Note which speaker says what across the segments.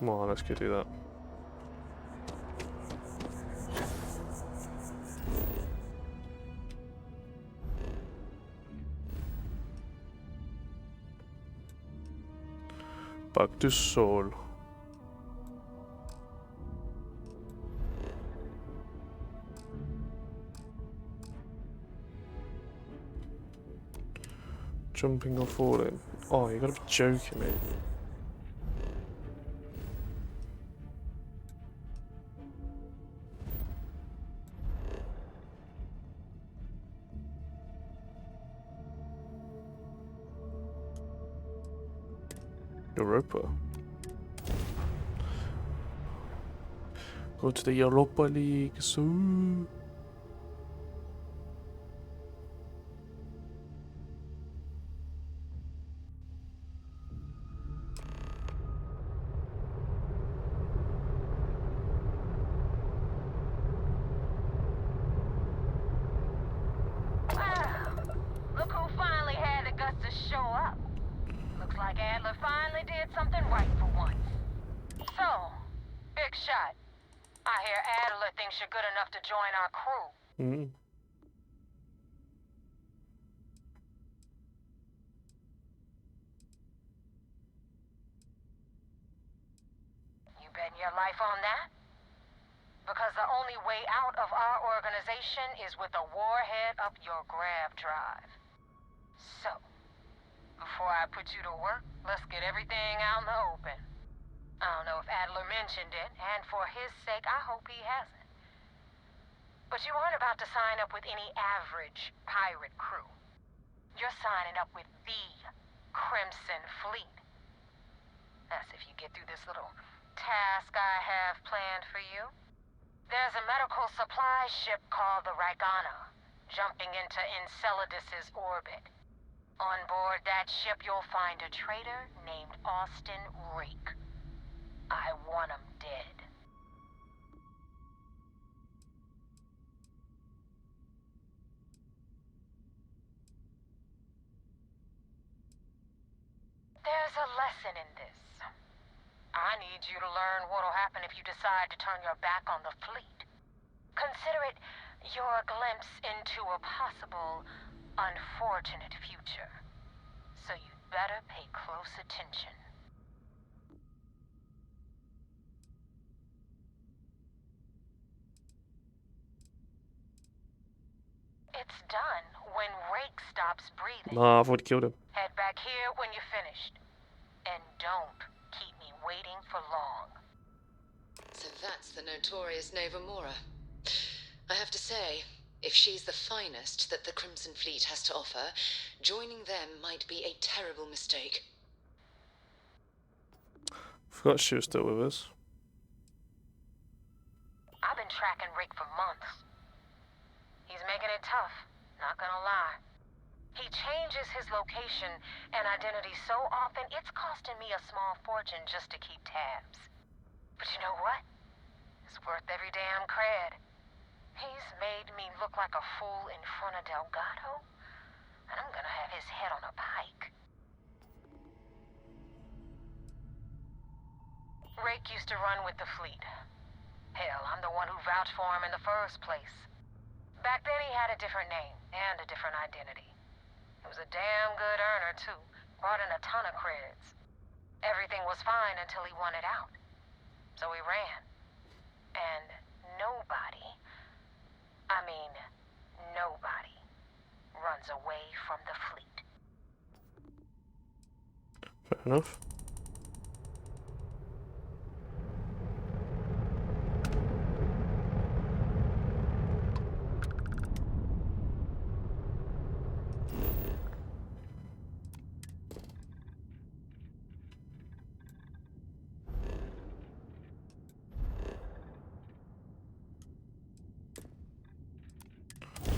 Speaker 1: Come on, let's go do that. Back to Seoul. Jumping or falling? Oh, you gotta be joking me. Europa. Go to the Europa League soon.
Speaker 2: Look who finally had the guts to show up. Looks like Adler finally did something right for once. So, big shot. I hear Adler thinks you're good enough to join our crew. You betting your life on that? Because the only way out of our organization is with a warhead up your grav drive. So, before I put you to work, let's get everything out in the open. I don't know if Adler mentioned it, and for his sake, I hope he hasn't. But you aren't about to sign up with any average pirate crew. You're signing up with the Crimson Fleet. That's if you get through this little task I have planned for you. There's a medical supply ship called the Ragana, jumping into Enceladus's orbit. On board that ship, you'll find a traitor named Austin Rake. I want him dead. There's a lesson in this. I need you to learn what'll happen if you decide to turn your back on the fleet. Consider it your glimpse into a possible, unfortunate future. So you'd better pay close attention. It's done when Rake stops breathing.
Speaker 1: Nah, I've already killed him.
Speaker 2: Head back here when you're finished. And don't keep me waiting for long.
Speaker 3: So that's the notorious Nova Mora. I have to say, if she's the finest that the Crimson Fleet has to offer, joining them might be a terrible mistake.
Speaker 1: Forgot she was still with us.
Speaker 2: I've been tracking Rick for months. He's making it tough, not gonna lie. He changes his location and identity so often, it's costing me a small fortune just to keep tabs. But you know what? It's worth every damn cred. He's made me look like a fool in front of Delgado, and I'm gonna have his head on a pike. Rake used to run with the fleet. Hell, I'm the one who vouched for him in the first place. Back then he had a different name and a different identity. He was a damn good earner, too. Brought in a ton of creds. Everything was fine until he wanted out. So he ran. And nobody, I mean, nobody, runs away from the fleet.
Speaker 1: Fair enough.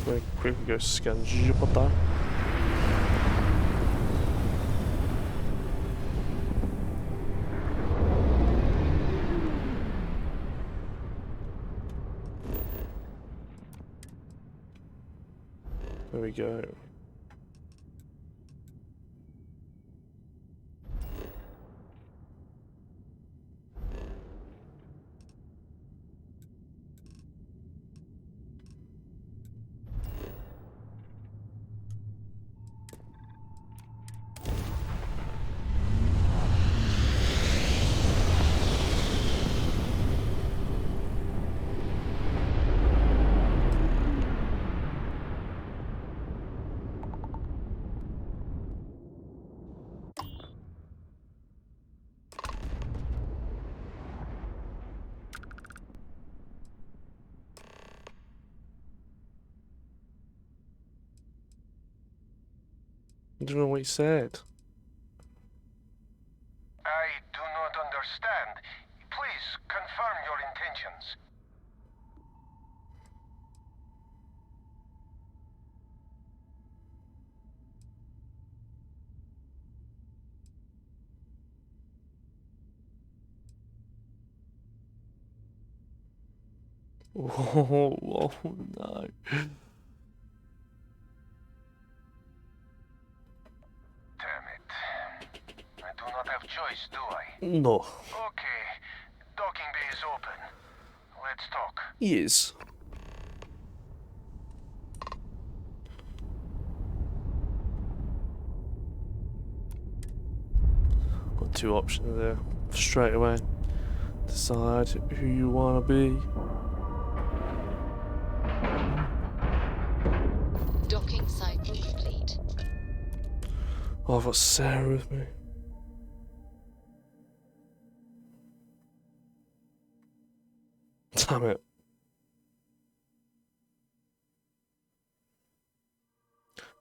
Speaker 1: Very quickly go scan Jupiter. There we go. I don't know what he said.
Speaker 4: I do not understand. Please confirm your intentions.
Speaker 1: Oh, oh no.
Speaker 4: Damn it. I do not have choice, do I?
Speaker 1: No.
Speaker 4: Okay. Docking bay is open. Let's talk.
Speaker 1: He is. Got two options there. Straight away. Decide who you want to be.
Speaker 3: Docking site complete.
Speaker 1: Oh, I've got Sarah with me. Damn it.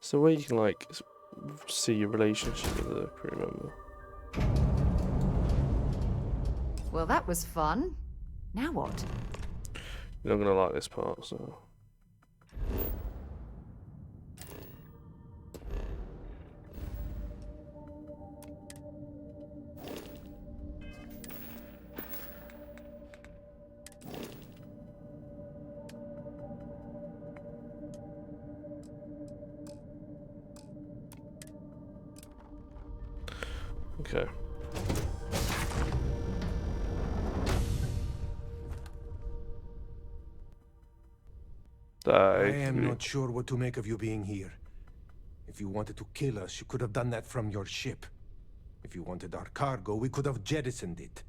Speaker 1: So where you can like see your relationship with the crew member.
Speaker 5: Well, that was fun. Now what?
Speaker 1: You're not gonna like this part, so. Okay.
Speaker 6: I am not sure what to make of you being here. If you wanted to kill us, you could have done that from your ship. If you wanted our cargo, we could have jettisoned it.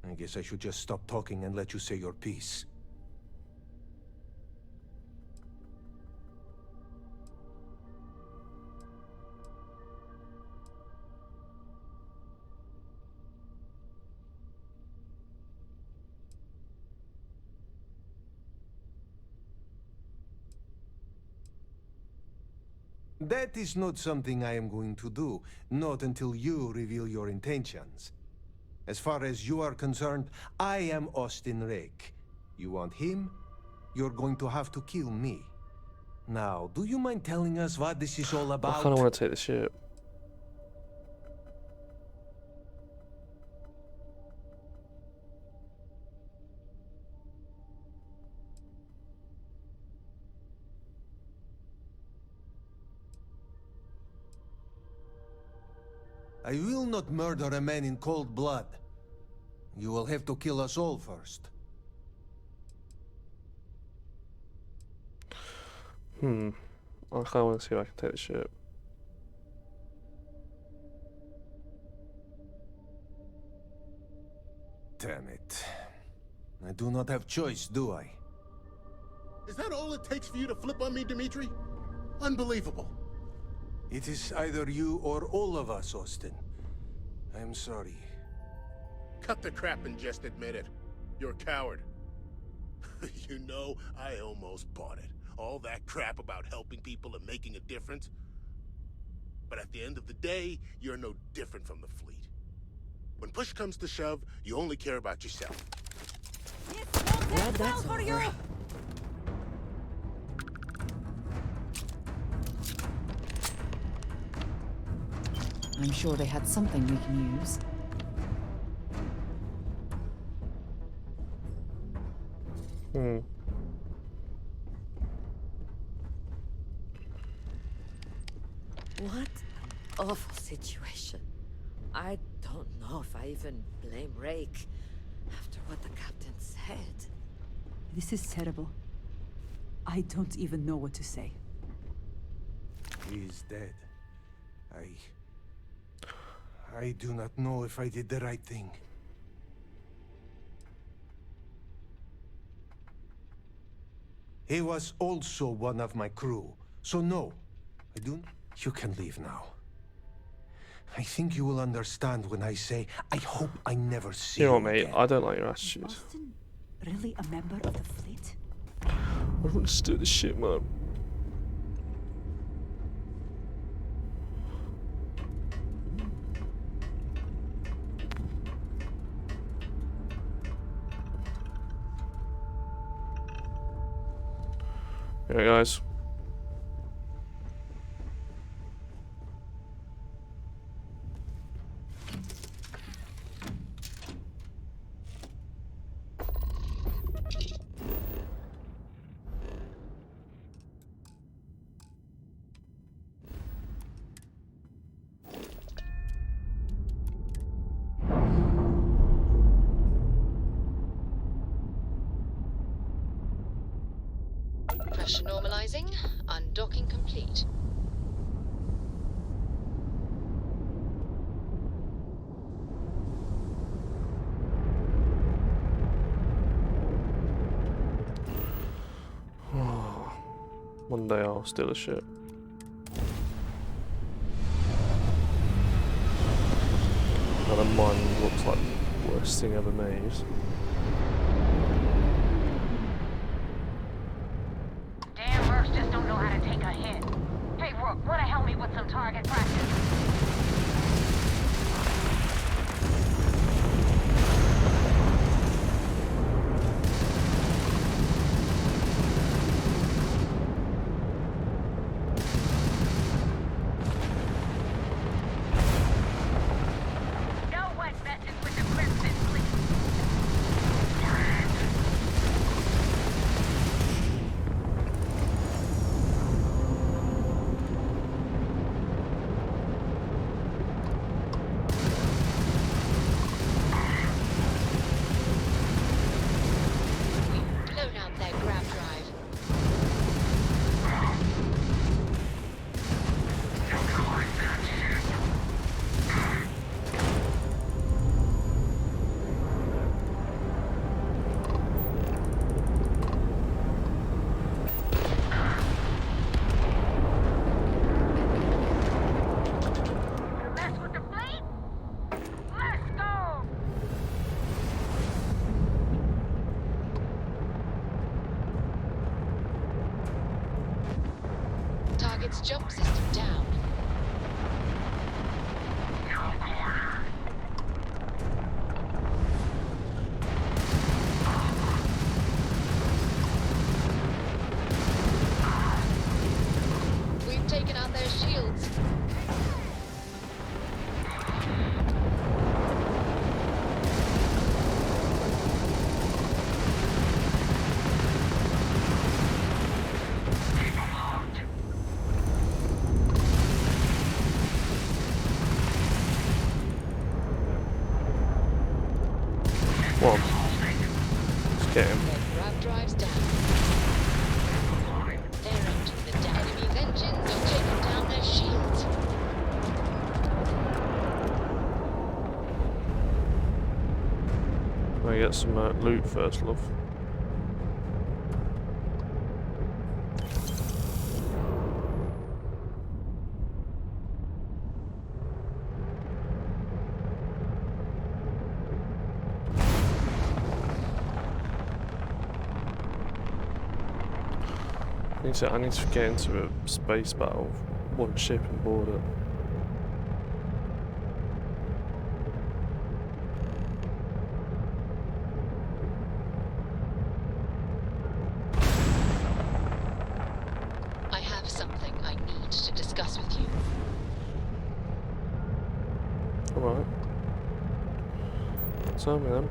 Speaker 6: I guess I should just stop talking and let you say your piece. That is not something I am going to do, not until you reveal your intentions. As far as you are concerned, I am Austin Rake. You want him? You're going to have to kill me. Now, do you mind telling us what this is all about?
Speaker 1: I kind of want to take the ship.
Speaker 6: I will not murder a man in cold blood. You will have to kill us all first.
Speaker 1: I kind of want to see if I can take the ship.
Speaker 6: Damn it. I do not have choice, do I?
Speaker 7: Is that all it takes for you to flip on me, Dimitri? Unbelievable.
Speaker 6: It is either you or all of us, Austin. I am sorry.
Speaker 7: Cut the crap and just admit it. You're a coward. You know, I almost bought it. All that crap about helping people and making a difference. But at the end of the day, you're no different from the fleet. When push comes to shove, you only care about yourself.
Speaker 5: Glad that's over. I'm sure they had something we can use.
Speaker 8: What an awful situation. I don't know if I even blame Rake after what the captain said.
Speaker 9: This is terrible. I don't even know what to say.
Speaker 6: He is dead. I do not know if I did the right thing. He was also one of my crew. So no, I do. You can leave now. I think you will understand when I say, I hope I never see
Speaker 1: You know
Speaker 6: you
Speaker 1: what, mate?
Speaker 6: again.
Speaker 1: I don't like your attitude.
Speaker 9: Austin really a member of the fleet?
Speaker 1: I want to steal the ship, man. Here, guys.
Speaker 3: Pressure normalizing. Undocking complete.
Speaker 1: One day I'll steal a ship. And then mine looks like the worst thing ever made.
Speaker 2: Damn mercs just don't know how to take a hit. Hey, Rook, wanna help me with some target practice?
Speaker 3: Target's jump system down. We've taken out their shields.
Speaker 1: One. Let's get him.
Speaker 3: Their grav drives down. They're entering the enemy's engines are taking down their shields.
Speaker 1: Can I get some loot first, love? I need to get into a space battle, one ship and board it.
Speaker 3: I have something I need to discuss with you.
Speaker 1: Alright. Tell me then.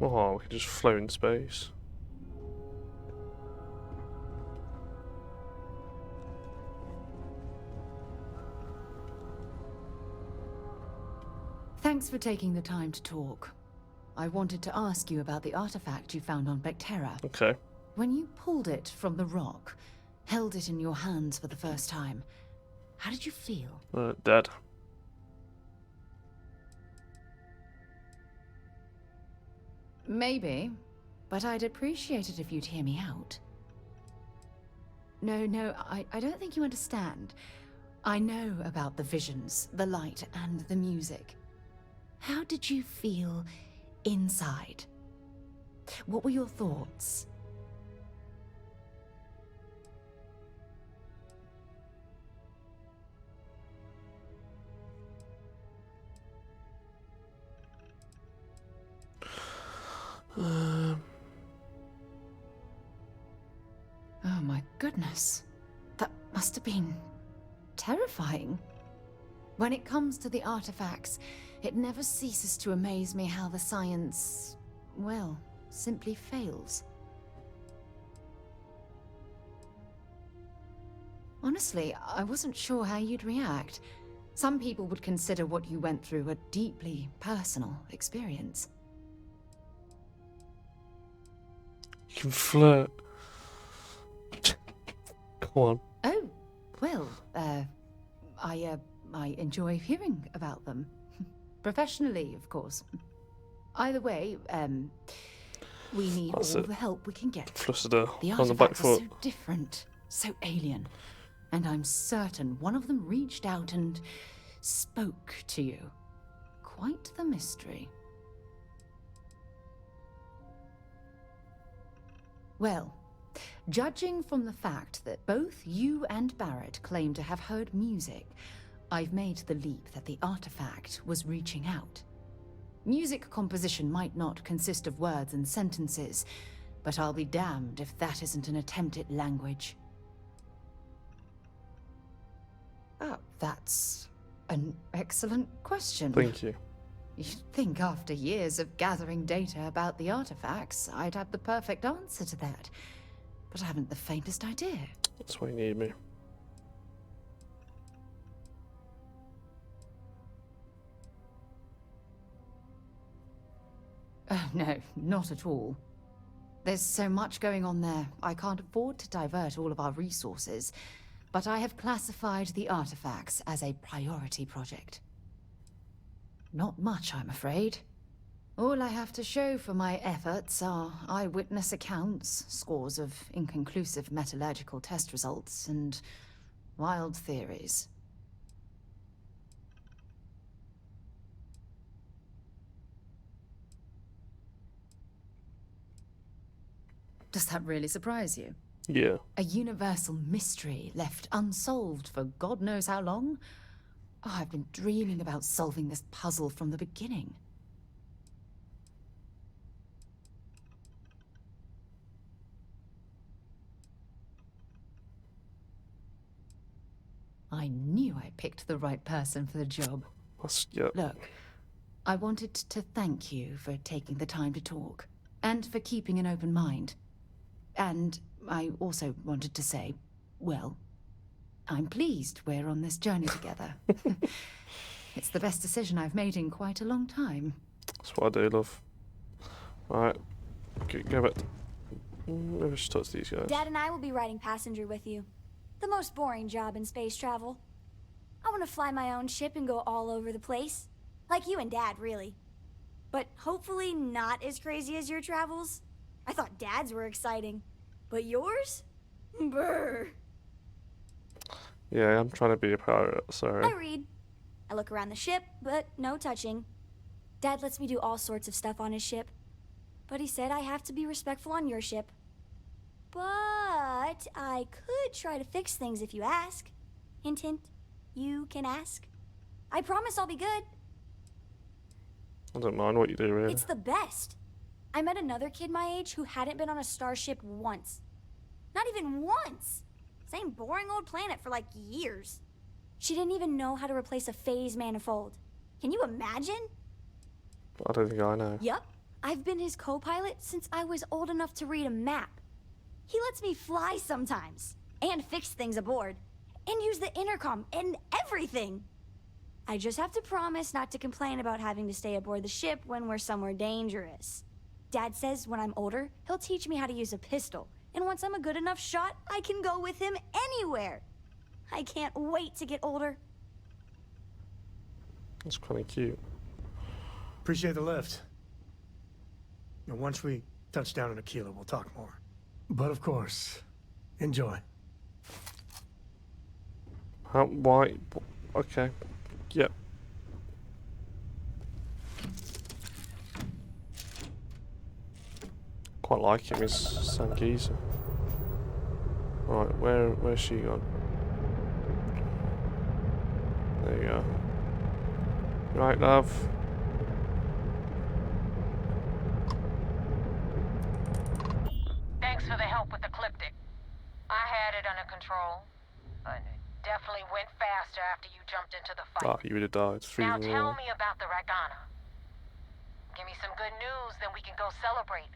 Speaker 1: Oh, we can just float in space.
Speaker 5: Thanks for taking the time to talk. I wanted to ask you about the artifact you found on Bactera.
Speaker 1: Okay.
Speaker 5: When you pulled it from the rock, held it in your hands for the first time, how did you feel?
Speaker 1: Dead.
Speaker 5: Maybe, but I'd appreciate it if you'd hear me out. No, I don't think you understand. I know about the visions, the light, and the music. How did you feel inside? What were your thoughts? Oh my goodness. That must have been terrifying. When it comes to the artifacts, it never ceases to amaze me how the science, well, simply fails. Honestly, I wasn't sure how you'd react. Some people would consider what you went through a deeply personal experience.
Speaker 1: You can flirt. Go on.
Speaker 5: Oh, well, I enjoy hearing about them. Professionally, of course. Either way, we need
Speaker 1: That's
Speaker 5: all
Speaker 1: it.
Speaker 5: the help we can get.
Speaker 1: Flustered her
Speaker 5: The
Speaker 1: on the back
Speaker 5: artifacts are
Speaker 1: foot.
Speaker 5: so different, so alien. And I'm certain one of them reached out and spoke to you. Quite the mystery. Well, judging from the fact that both you and Barrett claim to have heard music, I've made the leap that the artifact was reaching out. Music composition might not consist of words and sentences, but I'll be damned if that isn't an attempt at language. Oh, that's an excellent question.
Speaker 1: Thank you.
Speaker 5: You'd think after years of gathering data about the artifacts, I'd have the perfect answer to that. But I haven't the faintest idea.
Speaker 1: That's why you need me.
Speaker 5: Oh, no, not at all. There's so much going on there, I can't afford to divert all of our resources. But I have classified the artifacts as a priority project. Not much, I'm afraid. All I have to show for my efforts are eyewitness accounts, scores of inconclusive metallurgical test results, and wild theories. Does that really surprise you?
Speaker 1: Yeah.
Speaker 5: A universal mystery left unsolved for God knows how long? Oh, I've been dreaming about solving this puzzle from the beginning. I knew I picked the right person for the job.
Speaker 1: Yeah.
Speaker 5: Look, I wanted to thank you for taking the time to talk, and for keeping an open mind. And I also wanted to say, well, I'm pleased we're on this journey together. It's the best decision I've made in quite a long time.
Speaker 1: That's what I do, love. Alright. Go back. Maybe I should talk to these guys.
Speaker 10: Dad and I will be riding passenger with you. The most boring job in space travel. I want to fly my own ship and go all over the place. Like you and Dad, really. But hopefully not as crazy as your travels. I thought Dad's were exciting. But yours? Brr.
Speaker 1: Yeah, I'm trying to be a pirate, sorry.
Speaker 10: I read. I look around the ship, but no touching. Dad lets me do all sorts of stuff on his ship. But he said I have to be respectful on your ship. But I could try to fix things if you ask. Hint, hint. You can ask. I promise I'll be good.
Speaker 1: I don't mind what you do, really.
Speaker 10: It's the best. I met another kid my age who hadn't been on a starship once. Not even once. Same boring old planet for like years. She didn't even know how to replace a phase manifold. Can you imagine?
Speaker 1: I don't think I know.
Speaker 10: Yup. I've been his co-pilot since I was old enough to read a map. He lets me fly sometimes, and fix things aboard, and use the intercom, and everything. I just have to promise not to complain about having to stay aboard the ship when we're somewhere dangerous. Dad says when I'm older, he'll teach me how to use a pistol, and once I'm a good enough shot, I can go with him anywhere. I can't wait to get older.
Speaker 1: That's kind of cute.
Speaker 11: Appreciate the lift. And once we touch down in Aquila, we'll talk more. But of course, enjoy.
Speaker 1: Why? Okay. Yep. Quite like him, he's Sangeeza. Right, where's she gone? There you go. Right, love.
Speaker 2: Thanks for the help with the Ecliptic. I had it under control, but it definitely went faster after you jumped into the fight.
Speaker 1: Oh, you would have died.
Speaker 2: Now
Speaker 1: Freezing
Speaker 2: tell
Speaker 1: warm.
Speaker 2: me about the Ragana. Give me some good news, then we can go celebrate.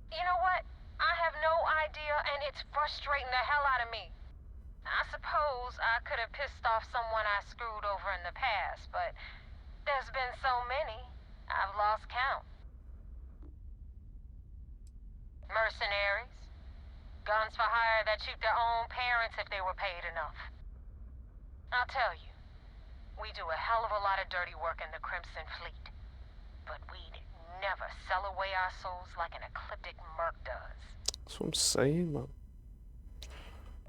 Speaker 2: You know what? I have no idea, and it's frustrating the hell out of me. I suppose I could have pissed off someone I screwed over in the past, but there's been so many, I've lost count. Mercenaries. Guns for hire that shoot their own parents if they were paid enough. I'll tell you, we do a hell of a lot of dirty work in the Crimson Fleet, but we'd never sell away our souls like an ecliptic merc does.
Speaker 1: That's what I'm saying, man.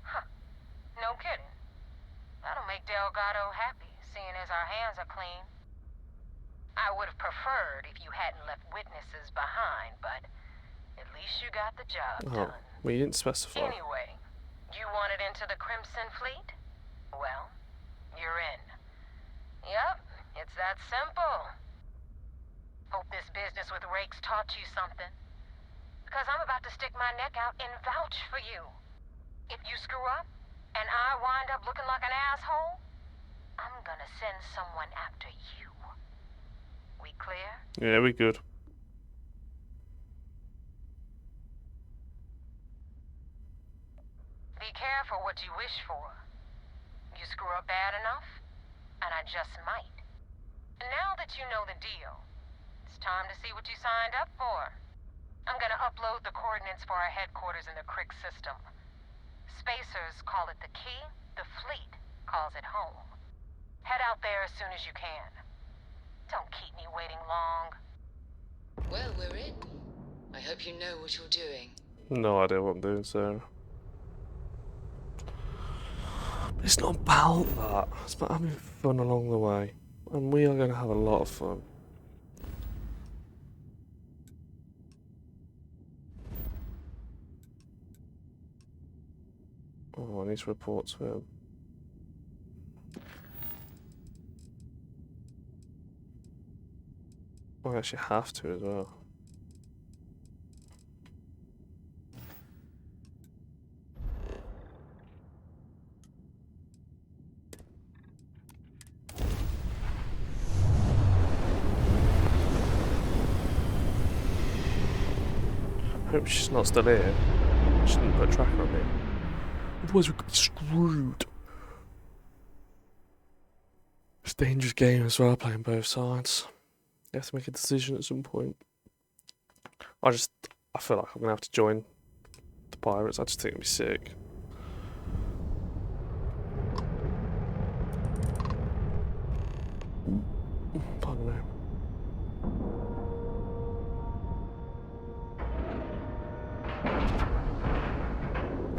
Speaker 2: Huh. No kidding. That'll make Delgado happy, seeing as our hands are clean. I would have preferred if you hadn't left witnesses behind, but at least you got the job done.
Speaker 1: We didn't specify.
Speaker 2: Anyway, you wanted into the Crimson Fleet? Well, you're in. Yep, it's that simple. Hope this business with Rake's taught you something. Because I'm about to stick my neck out and vouch for you. If you screw up, and I wind up looking like an asshole, I'm gonna send someone after you. We clear?
Speaker 1: Yeah, we good.
Speaker 2: Be careful what you wish for. You screw up bad enough, and I just might. And now that you know the deal, it's time to see what you signed up for. I'm gonna upload the coordinates for our headquarters in the Crick system. Spacers call it the key, the fleet calls it home. Head out there as soon as you can. Don't keep me waiting long.
Speaker 3: Well, we're in. I hope you know what you're doing.
Speaker 1: No idea what I'm doing, Sarah. It's not about that. It's about having fun along the way. And we are going to have a lot of fun. Oh, I need to report to him. I actually have to as well. I hope she's not still here. She didn't put a tracker on me. Otherwise we could be screwed. It's a dangerous game as well, playing both sides. You have to make a decision at some point. I feel like I'm going to have to join the pirates. I just think it'd be sick. Pardon me.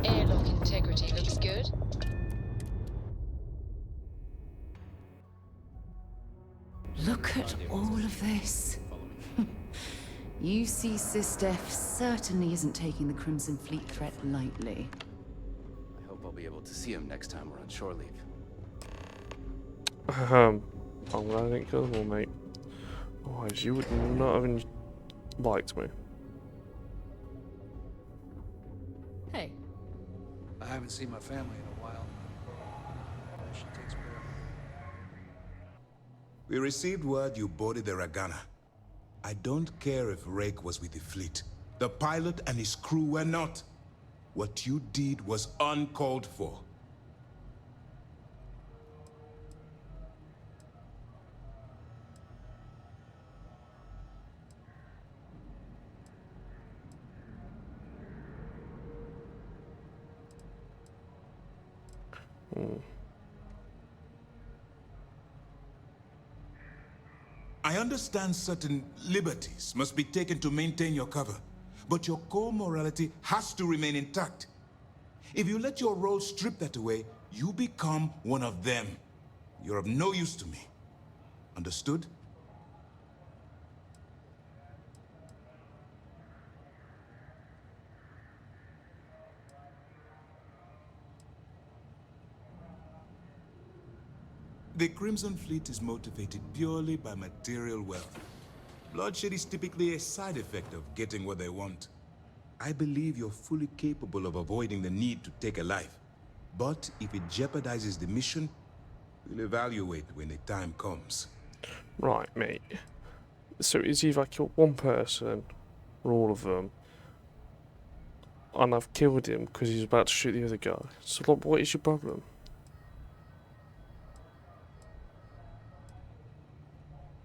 Speaker 3: Airlock integrity looks good.
Speaker 5: Look at all of this. UC Sistef certainly isn't taking the Crimson Fleet threat lightly.
Speaker 12: I hope I'll be able to see him next time we're on shore leave.
Speaker 1: I'm glad I didn't kill them all, mate. Otherwise, you would not have liked me.
Speaker 13: Hey. I haven't seen my family in a while. We received word you boarded the Ragana. I don't care if Rake was with the fleet. The pilot and his crew were not. What you did was uncalled for. I understand certain liberties must be taken to maintain your cover, but your core morality has to remain intact. If you let your role strip that away, you become one of them. You're of no use to me. Understood? The Crimson Fleet is motivated purely by material wealth. Bloodshed is typically a side effect of getting what they want. I believe you're fully capable of avoiding the need to take a life. But if it jeopardizes the mission, we'll evaluate when the time comes.
Speaker 1: Right, mate. So it's either I kill one person or all of them, and I've killed him because he's about to shoot the other guy. So, like, what is your problem?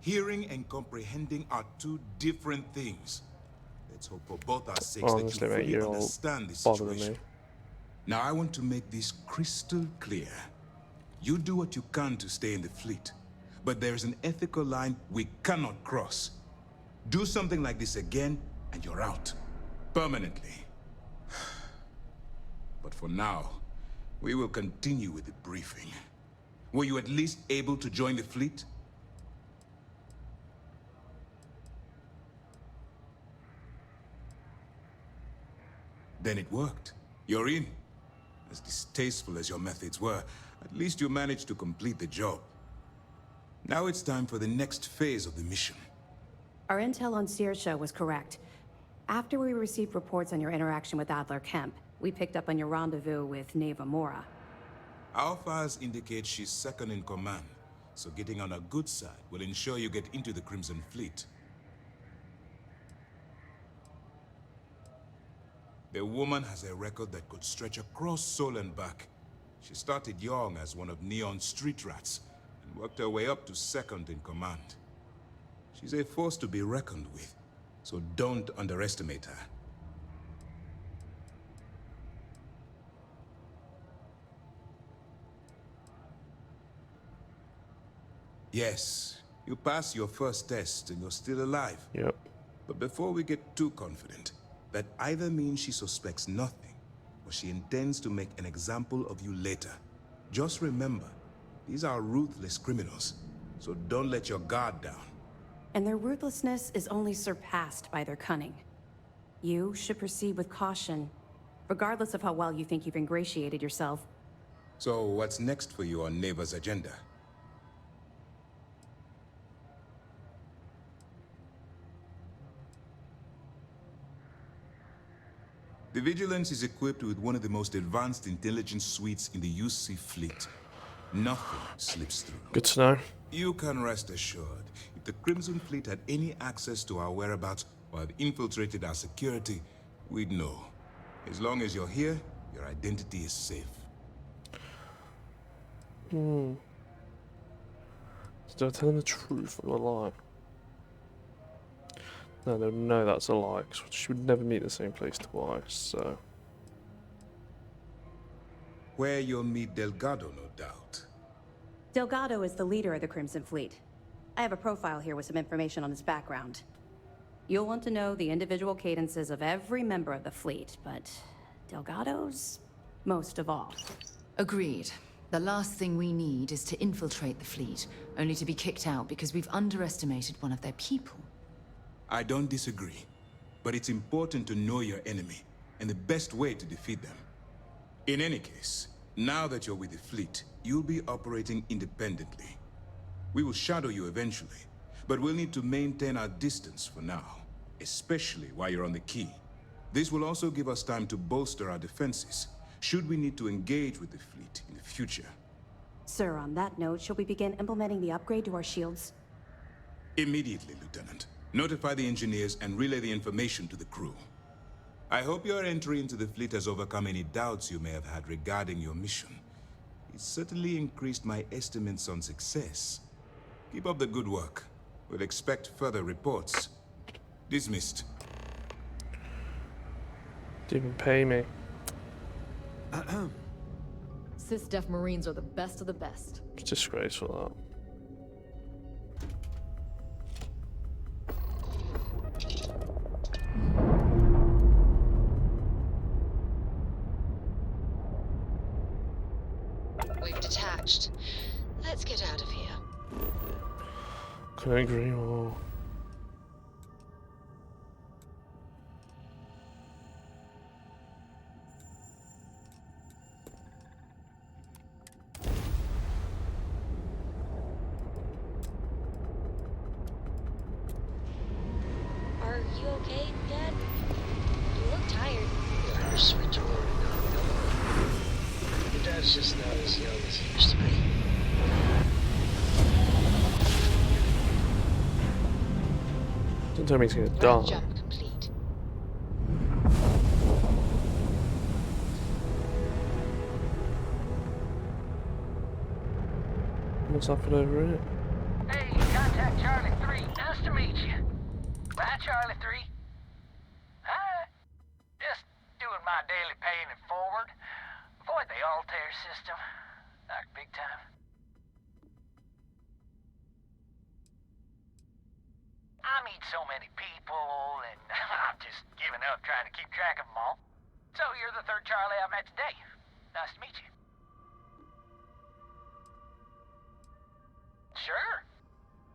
Speaker 13: Hearing and comprehending are two different things. Let's hope for both our sakes
Speaker 1: Honestly,
Speaker 13: that you
Speaker 1: mate,
Speaker 13: fully
Speaker 1: you're
Speaker 13: understand this
Speaker 1: all bothering
Speaker 13: situation.
Speaker 1: me.
Speaker 13: Now I want to make this crystal clear. You do what you can to stay in the fleet, but there's an ethical line we cannot cross. Do something like this again, and you're out. Permanently. But for now, we will continue with the briefing. Were you at least able to join the fleet? Then it worked. You're in. As distasteful as your methods were, at least you managed to complete the job. Now it's time for the next phase of the mission.
Speaker 14: Our intel on Saoirse was correct. After we received reports on your interaction with Adler Kemp, we picked up on your rendezvous with Neva Mora.
Speaker 13: Our files indicate she's second in command, so getting on her good side will ensure you get into the Crimson Fleet. The woman has a record that could stretch across Sol and back. She started young as one of Neon's street rats, and worked her way up to second in command. She's a force to be reckoned with, so don't underestimate her. Yes, you passed your first test and you're still alive.
Speaker 1: Yep.
Speaker 13: But before we get too confident, that either means she suspects nothing, or she intends to make an example of you later. Just remember, these are ruthless criminals, so don't let your guard down.
Speaker 14: And their ruthlessness is only surpassed by their cunning. You should proceed with caution, regardless of how well you think you've ingratiated yourself.
Speaker 13: So what's next for you on Neva's agenda? The Vigilance is equipped with one of the most advanced intelligence suites in the UC fleet. Nothing slips through.
Speaker 1: Good to know.
Speaker 13: You can rest assured, if the Crimson Fleet had any access to our whereabouts or had infiltrated our security, we'd know. As long as you're here, your identity is safe.
Speaker 1: So do I tell them the truth or a lie? No, they'll know that's a lie, because she would never meet the same place twice, so...
Speaker 13: Where you'll meet Delgado, no doubt.
Speaker 14: Delgado is the leader of the Crimson Fleet. I have a profile here with some information on his background. You'll want to know the individual cadences of every member of the fleet, but Delgado's most of all.
Speaker 5: Agreed. The last thing we need is to infiltrate the fleet, only to be kicked out because we've underestimated one of their people.
Speaker 13: I don't disagree, but it's important to know your enemy, and the best way to defeat them. In any case, now that you're with the fleet, you'll be operating independently. We will shadow you eventually, but we'll need to maintain our distance for now, especially while you're on the key. This will also give us time to bolster our defenses, should we need to engage with the fleet in the future.
Speaker 14: Sir, on that note, shall we begin implementing the upgrade to our shields?
Speaker 13: Immediately, Lieutenant. Notify the engineers and relay the information to the crew. I hope your entry into the fleet has overcome any doubts you may have had regarding your mission. It certainly increased my estimates on success. Keep up the good work. We'll expect further reports. Dismissed.
Speaker 1: Didn't even pay me.
Speaker 15: Sys-Def Marines are the best of the best.
Speaker 1: It's disgraceful, that.
Speaker 3: We've detached. Let's get out of here.
Speaker 1: Couldn't agree more.
Speaker 10: Are you okay, Dad? You look tired.
Speaker 16: Yeah, your sweet already gone. Your dad's just not as young as he used to be.
Speaker 1: Don't tell me he's gonna
Speaker 3: Ramp
Speaker 1: die.
Speaker 3: jump complete.
Speaker 1: What's happened over here?
Speaker 4: Hey, contact Charlie 3. Nice to meet you. Bye, Charlie 3. Hi. Just doing my daily paying it forward. Avoid the Altair system. Like big time. I meet so many people, and I'm just giving up trying to keep track of them all. So you're the third Charlie I've met today. Nice to meet you. Sure.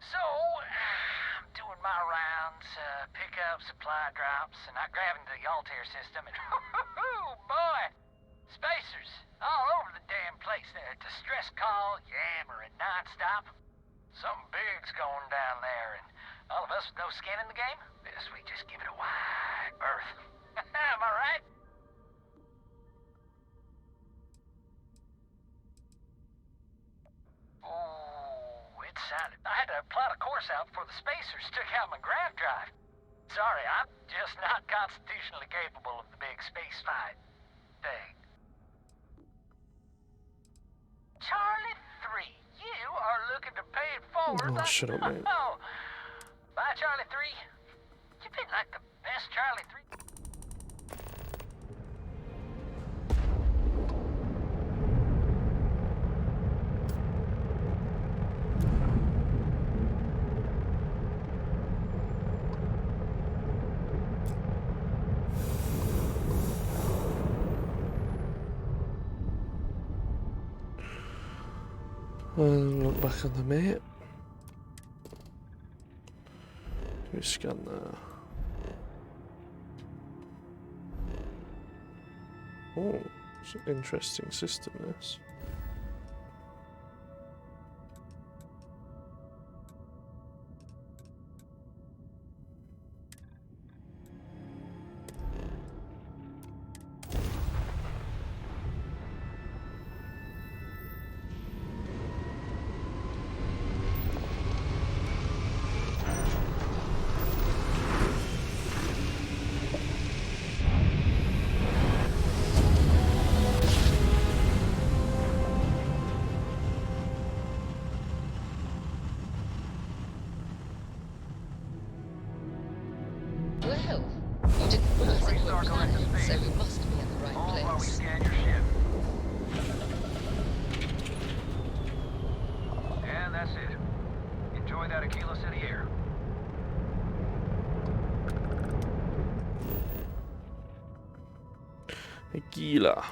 Speaker 4: So, I'm doing my rounds, pick up supply drops, and I grab into the Altair system, and boy, spacers all over the damn place. They're distress call, yammering nonstop. Something big's going down there, and all of us with no skin in the game, yes, we just give it a wide berth. Am I right? Oh, it sounded... I had to plot a course out before the spacers took out my grav drive. Sorry, I'm just not constitutionally capable of the big space fight thing. Charlie 3, you are looking to pay it forward.
Speaker 1: Oh, shut up, mate.
Speaker 4: Bye, Charlie 3. You've been like the best Charlie 3.
Speaker 1: Look back on the map. We scan there. Oh, it's an interesting system, this.
Speaker 3: Well, you didn't pass it with plan, so we must be at the right
Speaker 4: All while we
Speaker 3: place.
Speaker 4: scan your ship. And that's it. Enjoy that Aquila City air.
Speaker 1: Aquila.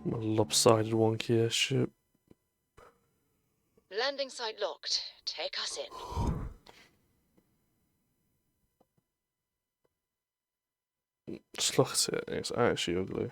Speaker 1: A lopsided wonky ass ship.
Speaker 3: Landing site locked. Take us in.
Speaker 1: Just look at it, it's actually ugly.